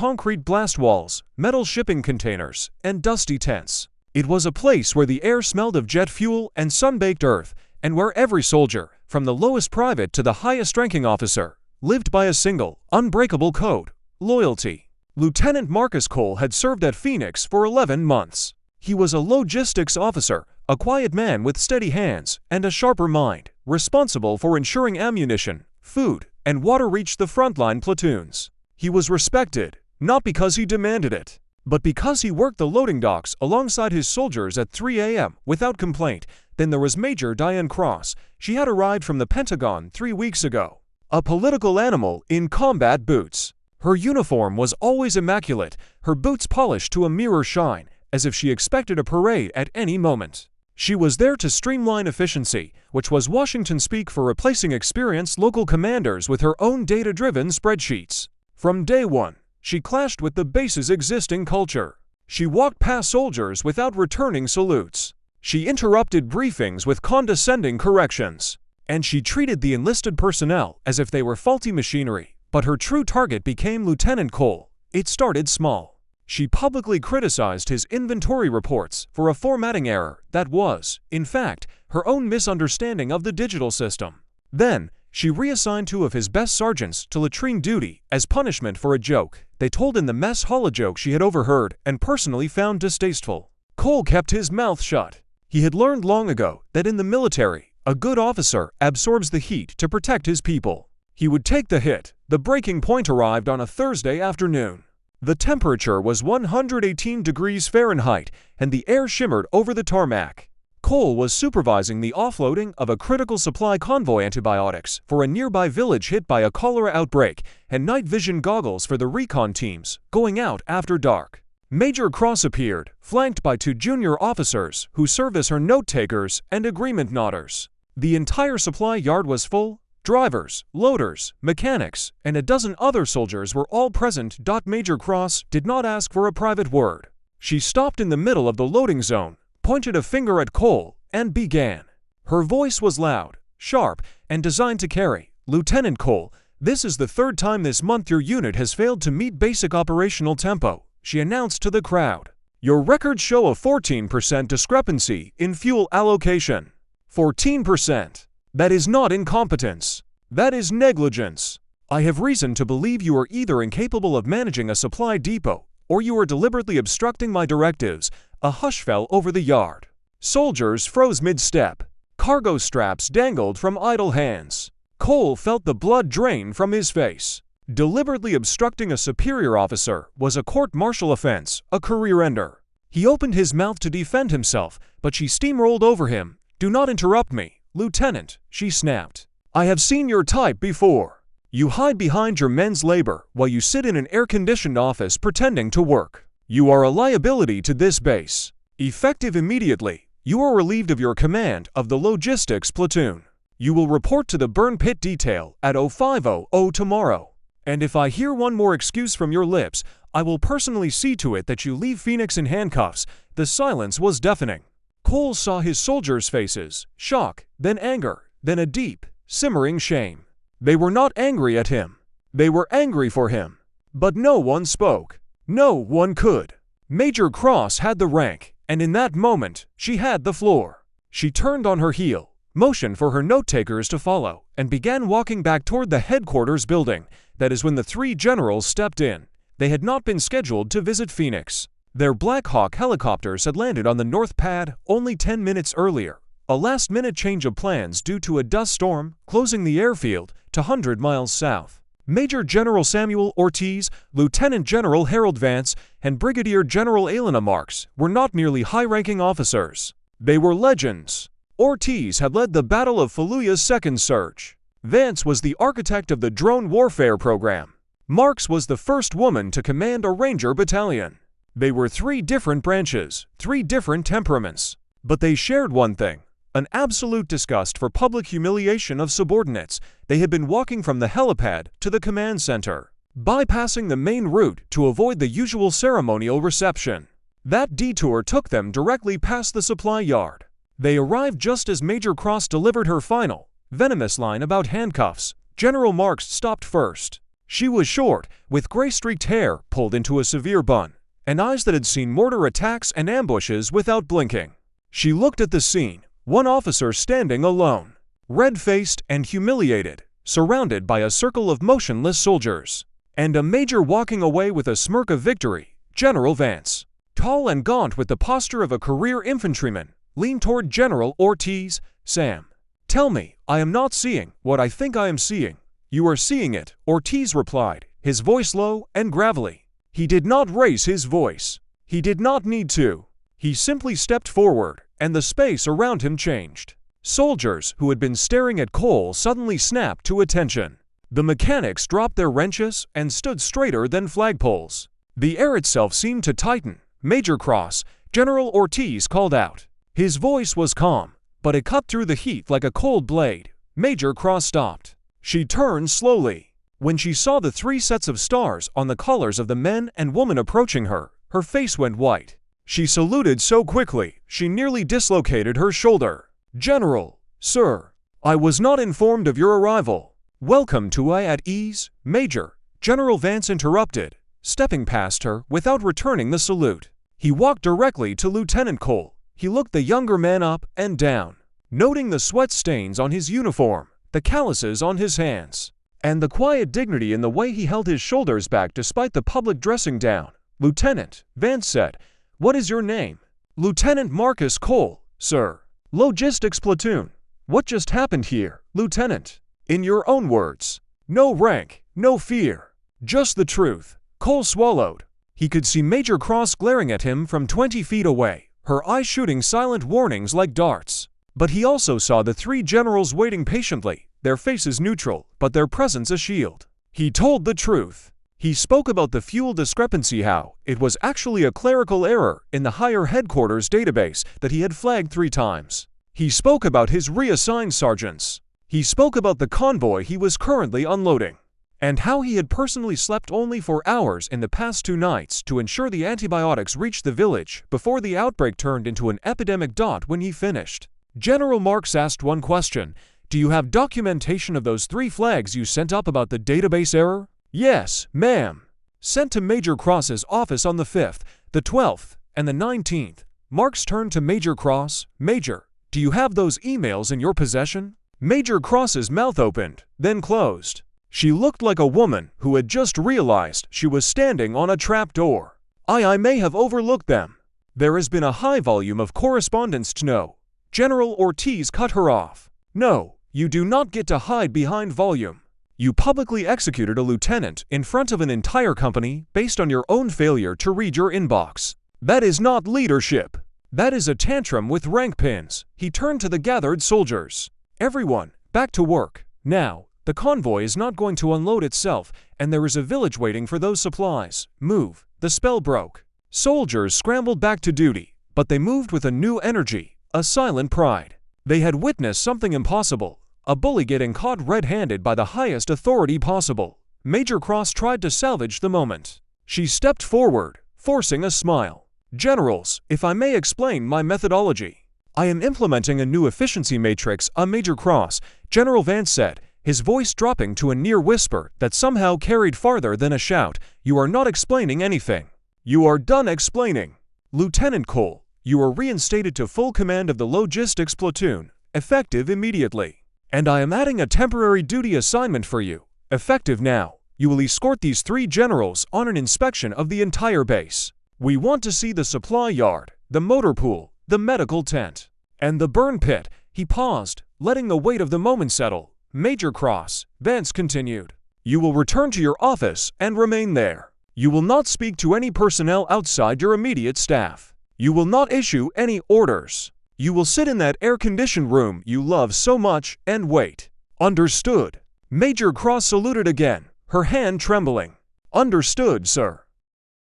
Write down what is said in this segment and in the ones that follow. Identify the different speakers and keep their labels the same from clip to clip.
Speaker 1: concrete blast walls, metal shipping containers, and dusty tents. It was a place where the air smelled of jet fuel and sun-baked earth, and where every soldier, from the lowest private to the highest-ranking officer, lived by a single, unbreakable code: loyalty. Lieutenant Marcus Cole had served at Phoenix for 11 months. He was a logistics officer, a quiet man with steady hands and a sharper mind, responsible for ensuring ammunition, food, and water reached the frontline platoons. He was respected, not because he demanded it, but because he worked the loading docks alongside his soldiers at 3 a.m. without complaint. Then there was Major Diane Cross. She had arrived from the Pentagon 3 weeks ago, a political animal in combat boots. Her uniform was always immaculate, her boots polished to a mirror shine, as if she expected a parade at any moment. She was there to streamline efficiency, which was Washington speak for replacing experienced local commanders with her own data-driven spreadsheets. From day one, she clashed with the base's existing culture. She walked past soldiers without returning salutes. She interrupted briefings with condescending corrections. And she treated the enlisted personnel as if they were faulty machinery. But her true target became Lieutenant Cole. It started small. She publicly criticized his inventory reports for a formatting error that was, in fact, her own misunderstanding of the digital system. Then, she reassigned 2 of his best sergeants to latrine duty as punishment for a joke they told in the mess hall, a joke she had overheard and personally found distasteful. Cole kept his mouth shut. He had learned long ago that in the military, a good officer absorbs the heat to protect his people. He would take the hit. The breaking point arrived on a Thursday afternoon. The temperature was 118 degrees Fahrenheit, and the air shimmered over the tarmac. Cole was supervising the offloading of a critical supply convoy, antibiotics for a nearby village hit by a cholera outbreak, and night vision goggles for the recon teams going out after dark. Major Cross appeared, flanked by 2 junior officers who served as her note-takers and agreement nodders. The entire supply yard was full. Drivers, loaders, mechanics, and a dozen other soldiers were all present. Major Cross did not ask for a private word. She stopped in the middle of the loading zone, pointed a finger at Cole, and began. Her voice was loud, sharp, and designed to carry. "Lieutenant Cole, this is the 3rd time this month your unit has failed to meet basic operational tempo," she announced to the crowd. "Your records show a 14% discrepancy in fuel allocation. 14%. That is not incompetence. That is negligence. I have reason to believe you are either incapable of managing a supply depot, or you are deliberately obstructing my directives." A hush fell over the yard. Soldiers froze mid-step. Cargo straps dangled from idle hands. Cole felt the blood drain from his face. Deliberately obstructing a superior officer was a court-martial offense, a career-ender. He opened his mouth to defend himself, but she steamrolled over him. "Do not interrupt me, Lieutenant," she snapped. "I have seen your type before. You hide behind your men's labor while you sit in an air-conditioned office pretending to work. You are a liability to this base. Effective immediately, you are relieved of your command of the logistics platoon. You will report to the burn pit detail at 05:00 tomorrow. And if I hear one more excuse from your lips, I will personally see to it that you leave Phoenix in handcuffs." The silence was deafening. Cole saw his soldiers' faces, shock, then anger, then a deep, simmering shame. They were not angry at him. They were angry for him. But no one spoke. No one could. Major Cross had the rank, and in that moment, she had the floor. She turned on her heel, motioned for her note-takers to follow, and began walking back toward the headquarters building. That is when the 3 generals stepped in. They had not been scheduled to visit Phoenix. Their Black Hawk helicopters had landed on the North Pad only 10 minutes earlier. A last-minute change of plans due to a dust storm, closing the airfield to 100 miles south. Major General Samuel Ortiz, Lieutenant General Harold Vance, and Brigadier General Elena Marks were not merely high-ranking officers. They were legends. Ortiz had led the Battle of Fallujah's second surge. Vance was the architect of the drone warfare program. Marks was the first woman to command a Ranger battalion. They were 3 different branches, 3 different temperaments. But they shared one thing: an absolute disgust for public humiliation of subordinates. They had been walking from the helipad to the command center, bypassing the main route to avoid the usual ceremonial reception. That detour took them directly past the supply yard. They arrived just as Major Cross delivered her final, venomous line about handcuffs. General Marks stopped first. She was short, with gray-streaked hair pulled into a severe bun, and eyes that had seen mortar attacks and ambushes without blinking. She looked at the scene, one officer standing alone, red-faced and humiliated, surrounded by a circle of motionless soldiers, and a major walking away with a smirk of victory. General Vance, tall and gaunt with the posture of a career infantryman, leaned toward General Ortiz. Sam, tell me, I am not seeing what I think I am seeing. You are seeing it, Ortiz replied, his voice low and gravelly. He did not raise his voice. He did not need to. He simply stepped forward, and the space around him changed. Soldiers who had been staring at Cole suddenly snapped to attention. The mechanics dropped their wrenches and stood straighter than flagpoles. The air itself seemed to tighten. Major Cross, General Ortiz called out. His voice was calm, but it cut through the heat like a cold blade. Major Cross stopped. She turned slowly. When she saw the 3 sets of stars on the collars of the men and woman approaching her, her face went white. She saluted so quickly, she nearly dislocated her shoulder. General, sir, I was not informed of your arrival. Welcome to I at ease, Major, General Vance interrupted, stepping past her without returning the salute. He walked directly to Lieutenant Cole. He looked the younger man up and down, noting the sweat stains on his uniform, the calluses on his hands, and the quiet dignity in the way he held his shoulders back despite the public dressing down. Lieutenant, Vance said, what is your name? Lieutenant Marcus Cole, sir. Logistics platoon. What just happened here, Lieutenant? In your own words. No rank, no fear. Just the truth. Cole swallowed. He could see Major Cross glaring at him from 20 feet away, her eyes shooting silent warnings like darts. But he also saw the 3 generals waiting patiently, their faces neutral, but their presence a shield. He told the truth. He spoke about the fuel discrepancy, how it was actually a clerical error in the higher headquarters database that he had flagged 3 times. He spoke about his reassigned sergeants. He spoke about the convoy he was currently unloading, and how he had personally slept only for hours in the past 2 nights to ensure the antibiotics reached the village before the outbreak turned into an epidemic. When he finished, General Marks asked one question. Do you have documentation of those 3 flags you sent up about the database error? Yes, ma'am. Sent to Major Cross's office on the 5th, the 12th, and the 19th. Marks turned to Major Cross. Major, do you have those emails in your possession? Major Cross's mouth opened, then closed. She looked like a woman who had just realized she was standing on a trapdoor. I may have overlooked them. There has been a high volume of correspondence to know. General Ortiz cut her off. No, you do not get to hide behind volume. You publicly executed a lieutenant in front of an entire company based on your own failure to read your inbox. That is not leadership. That is a tantrum with rank pins. He turned to the gathered soldiers. Everyone, back to work. Now, the convoy is not going to unload itself, and there is a village waiting for those supplies. Move. The spell broke. Soldiers scrambled back to duty, but they moved with a new energy, a silent pride. They had witnessed something impossible, a bully getting caught red-handed by the highest authority possible. Major Cross tried to salvage the moment. She stepped forward, forcing a smile. Generals, if I may explain my methodology. I am implementing a new efficiency matrix, Major Cross, General Vance said, his voice dropping to a near whisper that somehow carried farther than a shout. You are not explaining anything. You are done explaining. Lieutenant Cole, you are reinstated to full command of the logistics platoon, effective immediately. And I am adding a temporary duty assignment for you, effective now. You will escort these 3 generals on an inspection of the entire base. We want to see the supply yard, the motor pool, the medical tent, and the burn pit. He paused, letting the weight of the moment settle. Major Cross, Vance continued. You will return to your office and remain there. You will not speak to any personnel outside your immediate staff. You will not issue any orders. You will sit in that air-conditioned room you love so much and wait. Understood. Major Cross saluted again, her hand trembling. Understood, sir.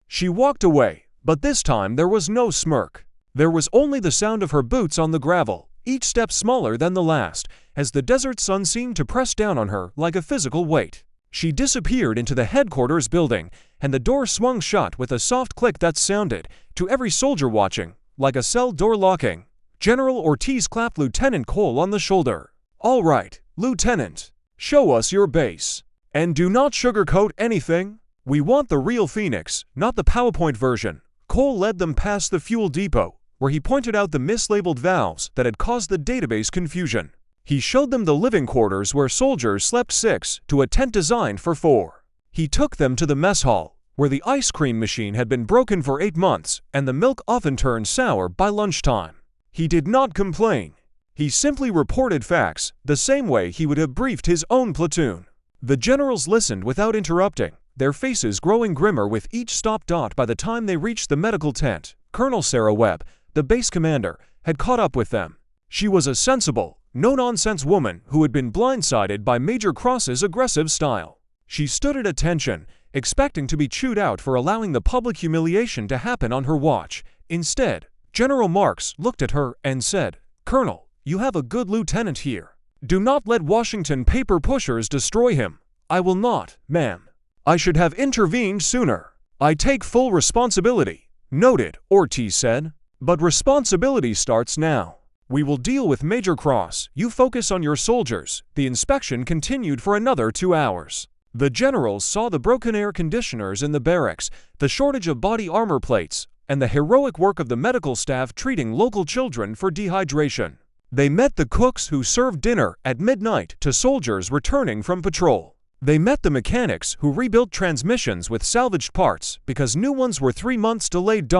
Speaker 1: She walked away, but this time there was no smirk. There was only the sound of her boots on the gravel, each step smaller than the last, as the desert sun seemed to press down on her like a physical weight. She disappeared into the headquarters building, and the door swung shut with a soft click that sounded, to every soldier watching, like a cell door locking. General Ortiz clapped Lieutenant Cole on the shoulder. All right, Lieutenant. Show us your base. And do not sugarcoat anything. We want the real Phoenix, not the PowerPoint version. Cole led them past the fuel depot, where he pointed out the mislabeled valves that had caused the database confusion. He showed them the living quarters where soldiers slept 6 to a tent designed for 4. He took them to the mess hall, where the ice cream machine had been broken for 8 months and the milk often turned sour by lunchtime. He did not complain. He simply reported facts, the same way he would have briefed his own platoon. The generals listened without interrupting, their faces growing grimmer with each stop. By the time they reached the medical tent, Colonel Sarah Webb, the base commander, had caught up with them. She was a sensible, no-nonsense woman who had been blindsided by Major Cross's aggressive style. She stood at attention, expecting to be chewed out for allowing the public humiliation to happen on her watch. Instead, General Marks looked at her and said, "Colonel, you have a good lieutenant here. Do not let Washington paper pushers destroy him." "I will not, ma'am. I should have intervened sooner. I take full responsibility." "Noted," Ortiz said. "But responsibility starts now. We will deal with Major Cross. You focus on your soldiers." The inspection continued for another 2 hours. The generals saw the broken air conditioners in the barracks, the shortage of body armor plates, and the heroic work of the medical staff treating local children for dehydration. They met the cooks who served dinner at midnight to soldiers returning from patrol. They met the mechanics who rebuilt transmissions with salvaged parts because new ones were 3 months delayed.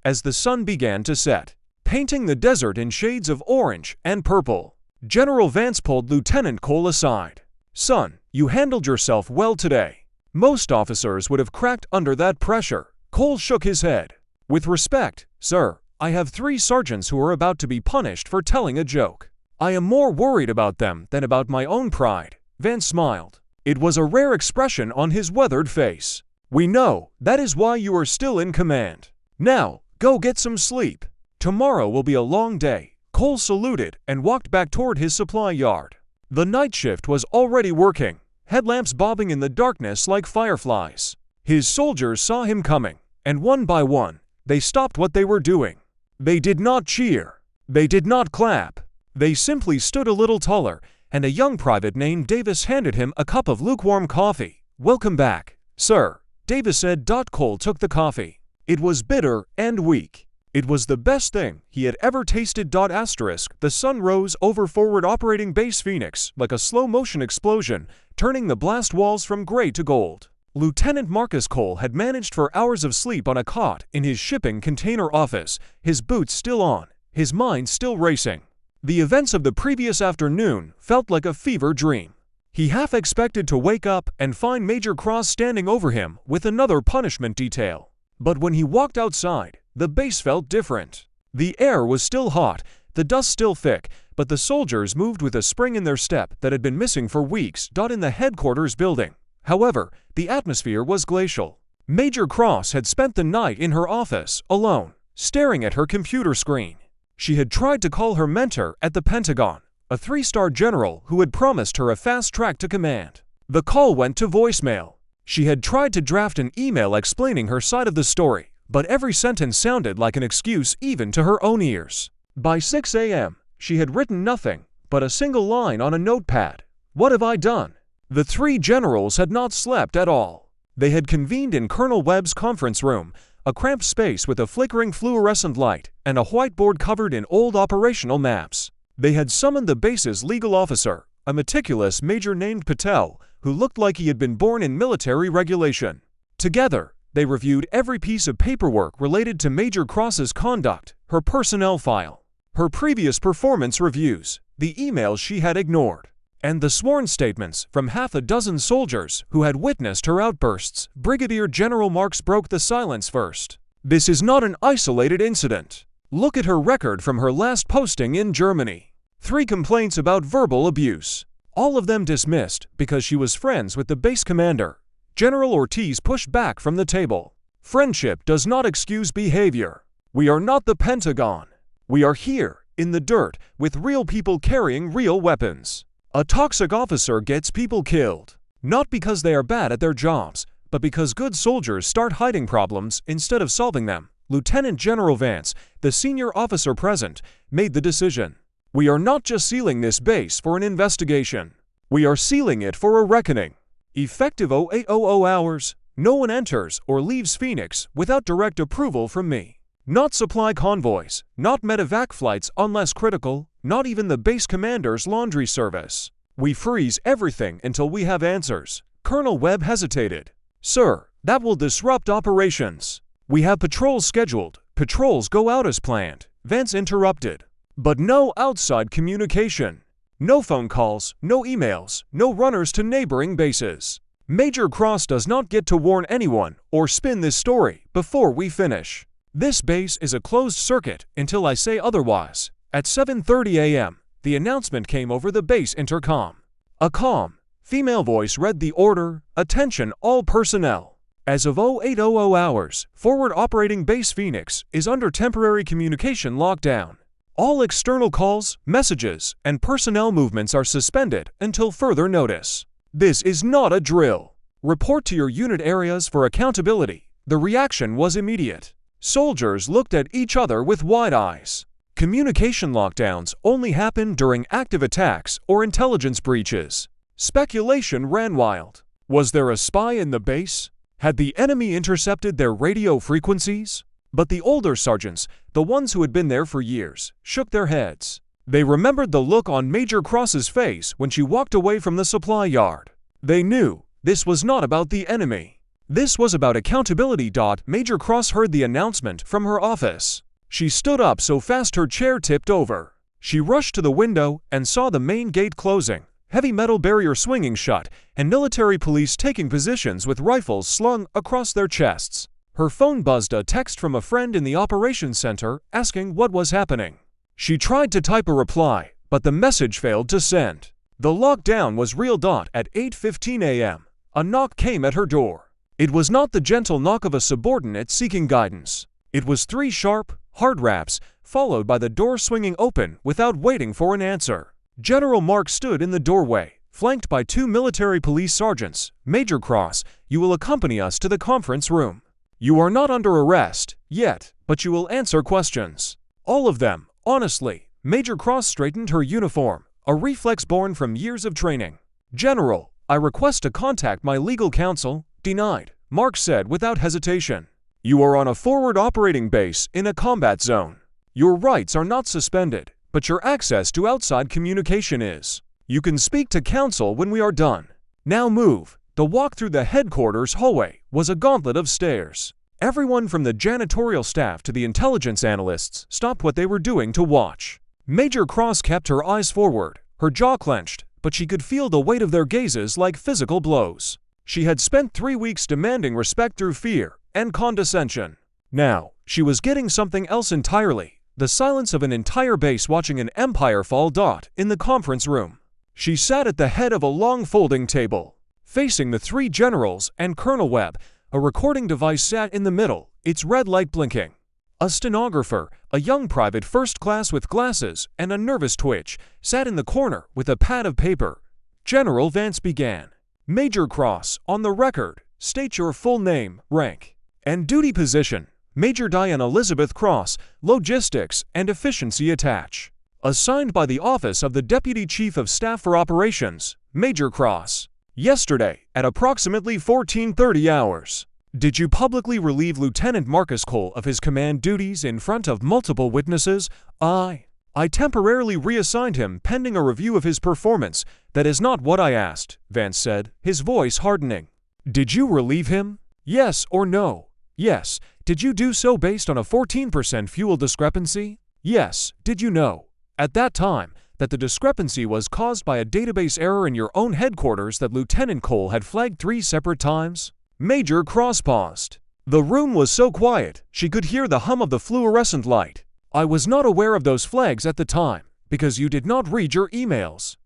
Speaker 1: As the sun began to set, painting the desert in shades of orange and purple, General Vance pulled Lieutenant Cole aside. "Son, you handled yourself well today. Most officers would have cracked under that pressure." Cole shook his head. "With respect, sir, I have 3 sergeants who are about to be punished for telling a joke. I am more worried about them than about my own pride." Vance smiled. It was a rare expression on his weathered face. "We know, that is why you are still in command. Now, go get some sleep. Tomorrow will be a long day." Cole saluted and walked back toward his supply yard. The night shift was already working, headlamps bobbing in the darkness like fireflies. His soldiers saw him coming, and one by one, they stopped what they were doing. They did not cheer. They did not clap. They simply stood a little taller, and a young private named Davis handed him a cup of lukewarm coffee. "Welcome back, sir," Davis said. Cole took the coffee. It was bitter and weak. It was the best thing he had ever tasted. The sun rose over forward operating base Phoenix like a slow-motion explosion, turning the blast walls from gray to gold. Lieutenant Marcus Cole had managed for hours of sleep on a cot in his shipping container office, his boots still on, his mind still racing. The events of the previous afternoon felt like a fever dream. He half expected to wake up and find Major Cross standing over him with another punishment detail. But when he walked outside, the base felt different. The air was still hot, the dust still thick, but the soldiers moved with a spring in their step that had been missing for weeks. In the headquarters building, however, the atmosphere was glacial. Major Cross had spent the night in her office, alone, staring at her computer screen. She had tried to call her mentor at the Pentagon, a 3-star general who had promised her a fast track to command. The call went to voicemail. She had tried to draft an email explaining her side of the story, but every sentence sounded like an excuse even to her own ears. By 6 a.m., she had written nothing but a single line on a notepad. "What have I done?" The 3 generals had not slept at all. They had convened in Colonel Webb's conference room, a cramped space with a flickering fluorescent light and a whiteboard covered in old operational maps. They had summoned the base's legal officer, a meticulous major named Patel, who looked like he had been born in military regulation. Together, they reviewed every piece of paperwork related to Major Cross's conduct, her personnel file, her previous performance reviews, the emails she had ignored, and the sworn statements from half a dozen soldiers who had witnessed her outbursts. Brigadier General Marks broke the silence first. "This is not an isolated incident. Look at her record from her last posting in Germany. 3 complaints about verbal abuse. All of them dismissed because she was friends with the base commander." General Ortiz pushed back from the table. "Friendship does not excuse behavior. We are not the Pentagon. We are here, in the dirt, with real people carrying real weapons. A toxic officer gets people killed, not because they are bad at their jobs, but because good soldiers start hiding problems instead of solving them." Lieutenant General Vance, the senior officer present, made the decision. "We are not just sealing this base for an investigation. We are sealing it for a reckoning." Effective 0800 hours. No one enters or leaves Phoenix without direct approval from me. Not supply convoys, not medevac flights unless critical, not even the base commander's laundry service. We freeze everything until we have answers. Colonel Webb hesitated. Sir, that will disrupt operations. We have patrols scheduled. Patrols go out as planned. Vance interrupted. But no outside communication. No phone calls, no emails, no runners to neighboring bases. Major Cross does not get to warn anyone or spin this story before we finish. This base is a closed circuit until I say otherwise. At 7:30 a.m., the announcement came over the base intercom. A calm, female voice read the order, "Attention all personnel. As of 0800 hours, forward operating base Phoenix is under temporary communication lockdown. All external calls, messages, and personnel movements are suspended until further notice. This is not a drill. Report to your unit areas for accountability." The reaction was immediate. Soldiers looked at each other with wide eyes. Communication lockdowns only happen during active attacks or intelligence breaches. Speculation ran wild. Was there a spy in the base? Had the enemy intercepted their radio frequencies? But the older sergeants, the ones who had been there for years, shook their heads. They remembered the look on Major Cross's face when she walked away from the supply yard. They knew this was not about the enemy. This was about accountability. Major Cross heard the announcement from her office. She stood up so fast her chair tipped over. She rushed to the window and saw the main gate closing, heavy metal barrier swinging shut, and military police taking positions with rifles slung across their chests. Her phone buzzed a text from a friend in the operations center asking what was happening. She tried to type a reply, but the message failed to send. The lockdown was real. At 8:15 a.m., a knock came at her door. It was not the gentle knock of a subordinate seeking guidance. It was 3 sharp, hard raps, followed by the door swinging open without waiting for an answer. General Mark stood in the doorway, flanked by 2 military police sergeants. "Major Cross, you will accompany us to the conference room. You are not under arrest yet, but you will answer questions. All of them, honestly." Major Cross straightened her uniform, a reflex born from years of training. "General, I request to contact my legal counsel." "Denied," Mark said without hesitation. "You are on a forward operating base in a combat zone. Your rights are not suspended, but your access to outside communication is. You can speak to counsel when we are done. Now move." The walk through the headquarters hallway was a gauntlet of stairs. Everyone from the janitorial staff to the intelligence analysts stopped what they were doing to watch. Major Cross kept her eyes forward, her jaw clenched, but she could feel the weight of their gazes like physical blows. She had spent 3 weeks demanding respect through fear and condescension. Now, she was getting something else entirely, the silence of an entire base watching an empire fall. In the conference room, she sat at the head of a long folding table. Facing the 3 generals and Colonel Webb, a recording device sat in the middle, its red light blinking. A stenographer, a young private first class with glasses and a nervous twitch, sat in the corner with a pad of paper. General Vance began. "Major Cross, on the record, state your full name, rank, and duty position." "Major Diane Elizabeth Cross, Logistics and Efficiency Attach. Assigned by the Office of the Deputy Chief of Staff for Operations, Major Cross. Yesterday, at approximately 14:30 hours. Did you publicly relieve Lieutenant Marcus Cole of his command duties in front of multiple witnesses?" I temporarily reassigned him pending a review of his performance." "That is not what I asked," Vance said, his voice hardening. "Did you relieve him? Yes or no?" "Yes." "Did you do so based on a 14% fuel discrepancy?" "Yes." "Did you know, at that time, that the discrepancy was caused by a database error in your own headquarters that Lieutenant Cole had flagged 3 separate times?" Major Cross paused. The room was so quiet, she could hear the hum of the fluorescent light. "I was not aware of those flags at the time, because you did not read your emails."